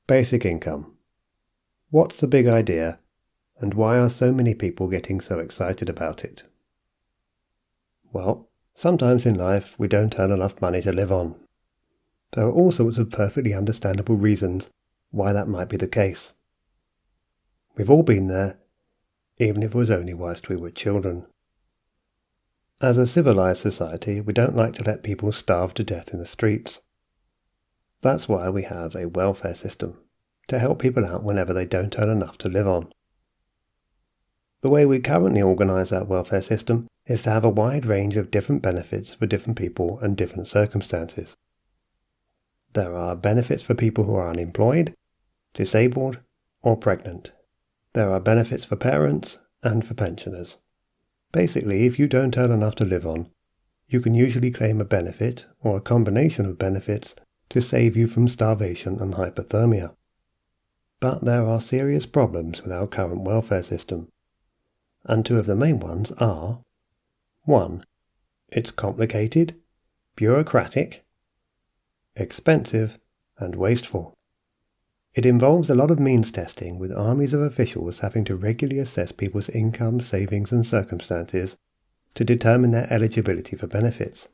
Basic income. What's the big idea, and why are so many people getting so excited about it? Well, sometimes in life we don't earn enough money to live on. There are all sorts of perfectly understandable reasons why that might be the case. We've all been there, even if it was only whilst we were children. As a civilized society, we don't like to let people starve to death in the streets. That's why we have a welfare system, to help people out whenever they don't earn enough to live on. The way we currently organise that welfare system is to have a wide range of different benefits for different people and different circumstances. There are benefits for people who are unemployed, disabled, or pregnant. There are benefits for parents and for pensioners. Basically, if you don't earn enough to live on, you can usually claim a benefit or a combination of benefits to save you from starvation and hypothermia. But there are serious problems with our current welfare system, and two of the main ones are: 1. It's complicated, bureaucratic, expensive, and wasteful. It involves a lot of means testing, with armies of officials having to regularly assess people's income, savings, and circumstances to determine their eligibility for benefits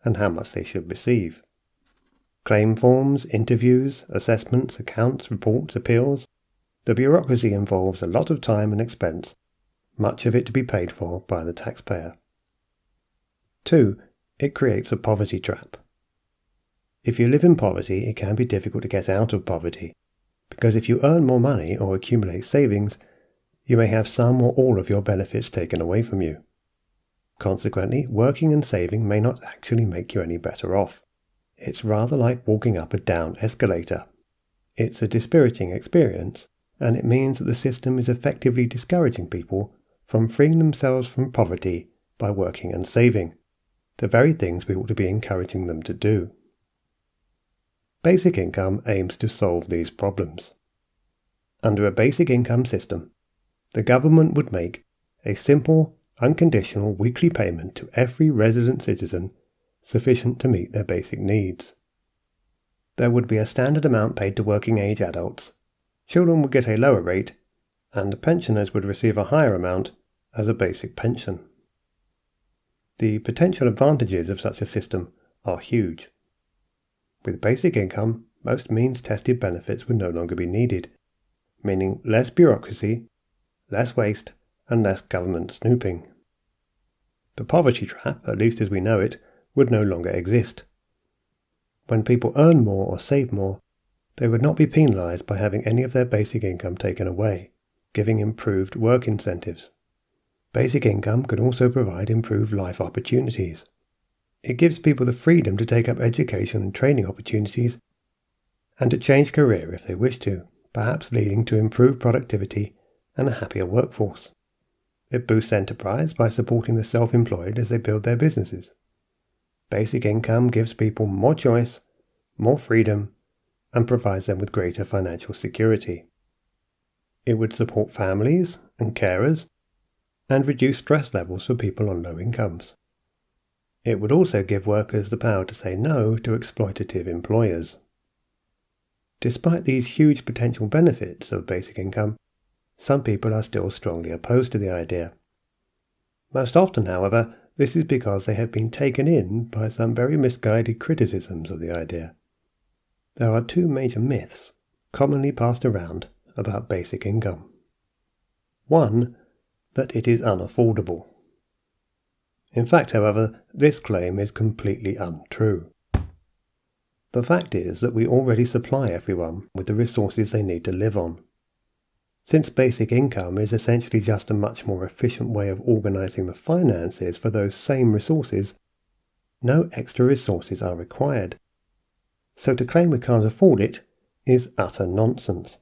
and how much they should receive. Claim forms, interviews, assessments, accounts, reports, appeals. The bureaucracy involves a lot of time and expense, much of it to be paid for by the taxpayer. 2. It creates a poverty trap. If you live in poverty, it can be difficult to get out of poverty, because if you earn more money or accumulate savings, you may have some or all of your benefits taken away from you. Consequently, working and saving may not actually make you any better off. It's rather like walking up a down escalator. It's a dispiriting experience, and it means that the system is effectively discouraging people from freeing themselves from poverty by working and saving, the very things we ought to be encouraging them to do. Basic income aims to solve these problems. Under a basic income system, the government would make a simple, unconditional weekly payment to every resident citizen sufficient to meet their basic needs. There would be a standard amount paid to working-age adults, children would get a lower rate, and pensioners would receive a higher amount as a basic pension. The potential advantages of such a system are huge. With basic income, most means-tested benefits would no longer be needed, meaning less bureaucracy, less waste, and less government snooping. The poverty trap, at least as we know it, would no longer exist. When people earn more or save more, they would not be penalised by having any of their basic income taken away, giving improved work incentives. Basic income could also provide improved life opportunities. It gives people the freedom to take up education and training opportunities and to change career if they wish to, perhaps leading to improved productivity and a happier workforce. It boosts enterprise by supporting the self-employed as they build their businesses. Basic income gives people more choice, more freedom, and provides them with greater financial security. It would support families and carers and reduce stress levels for people on low incomes. It would also give workers the power to say no to exploitative employers. Despite these huge potential benefits of basic income, some people are still strongly opposed to the idea. Most often, however, this is because they have been taken in by some very misguided criticisms of the idea. There are two major myths commonly passed around about basic income. 1. That it is unaffordable. In fact, however, this claim is completely untrue. The fact is that we already supply everyone with the resources they need to live on. Since basic income is essentially just a much more efficient way of organising the finances for those same resources, no extra resources are required. So to claim we can't afford it is utter nonsense.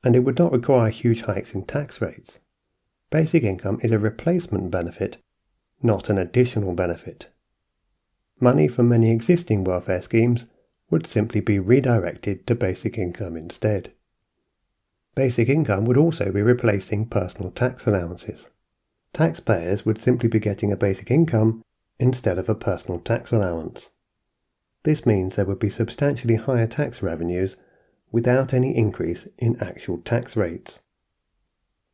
And it would not require huge hikes in tax rates. Basic income is a replacement benefit, not an additional benefit. Money from many existing welfare schemes would simply be redirected to basic income instead. Basic income would also be replacing personal tax allowances. Taxpayers would simply be getting a basic income instead of a personal tax allowance. This means there would be substantially higher tax revenues without any increase in actual tax rates.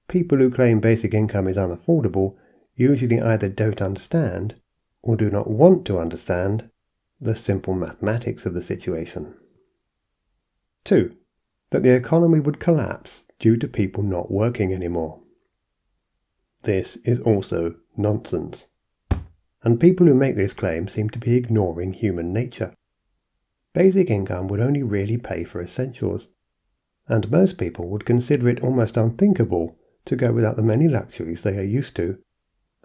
People who claim basic income is unaffordable usually either don't understand or do not want to understand the simple mathematics of the situation. 2. That the economy would collapse due to people not working anymore. This is also nonsense, and people who make this claim seem to be ignoring human nature. Basic income would only really pay for essentials, and most people would consider it almost unthinkable to go without the many luxuries they are used to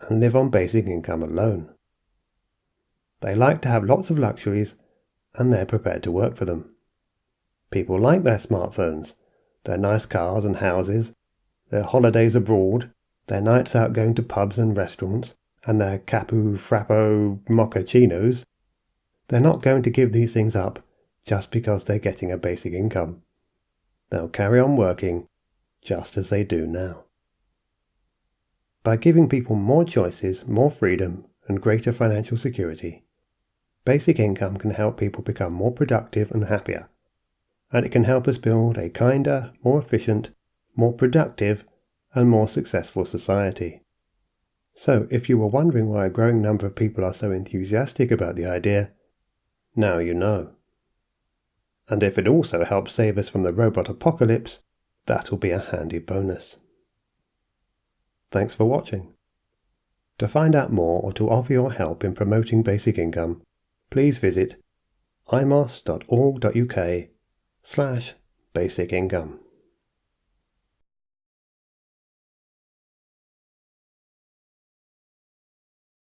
and live on basic income alone. They like to have lots of luxuries, and they're prepared to work for them. People like their smartphones, their nice cars and houses, their holidays abroad, their nights out going to pubs and restaurants, and their capu, frappo, mochachinos. They're not going to give these things up just because they're getting a basic income. They'll carry on working just as they do now. By giving people more choices, more freedom, and greater financial security, basic income can help people become more productive and happier, and it can help us build a kinder, more efficient, more productive, and more successful society. So, if you were wondering why a growing number of people are so enthusiastic about the idea, now you know. And if it also helps save us from the robot apocalypse, that'll be a handy bonus. Thanks for watching. To find out more or to offer your help in promoting basic income, please visit imos.org.uk/basic income.